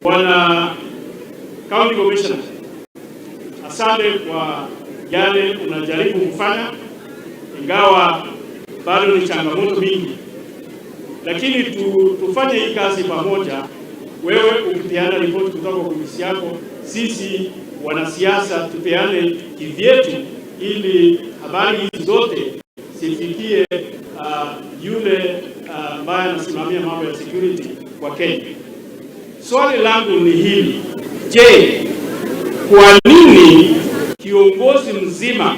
Bwana County Commissioner, asante kwa yale unajaribu kufanya, ingawa bado ni changamoto mingi, lakini tufanye hii kazi pamoja. Wewe ukipeana ripoti kutoka kwa ofisi yako, sisi wanasiasa tupeane kivyetu, ili habari hizi zote sifikie yule ambaye anasimamia mambo ya security kwa Kenya. Swali langu ni hili: je, kwa nini kiongozi mzima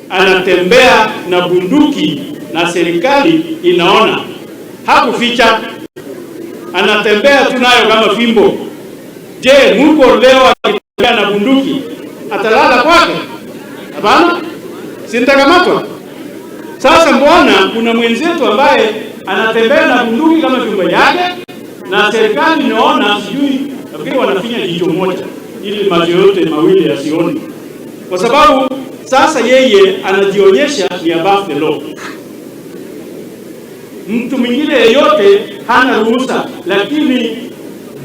anatembea na bunduki na serikali inaona? Hakuficha, anatembea tu nayo kama fimbo. Je, mko leo akitembea na bunduki atalala kwake? Hapana, sintakamatwa. Sasa mbona kuna mwenzetu ambaye anatembea na bunduki kama fimbo yake na serikali inaona? Sijui, nafikiri wanafinya jicho moja ili macho yote mawili yasione, kwa sababu sasa yeye anajionyesha ni above the law. Mtu mwingine yeyote hana ruhusa, lakini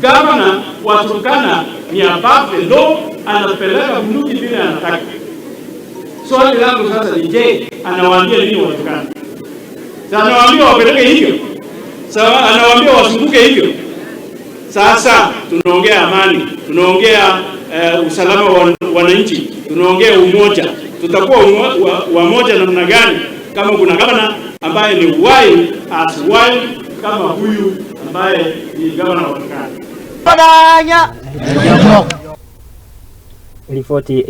gavana wa Turkana ni above the law, anapeleka bunduki vile anataka. Swali langu sasa ni je, anawaambia nini wa Turkana? Sasa anawaambia wapeleke hivyo? Sasa anawaambia wasunguke hivyo? Sasa tunaongea amani, tunaongea usalama wa wananchi, tunaongea umoja. Tutakuwa wamoja namna gani kama kuna gavana ambaye ni wild as wild kama huyu ambaye ni gavana wa Turkana? Ripoti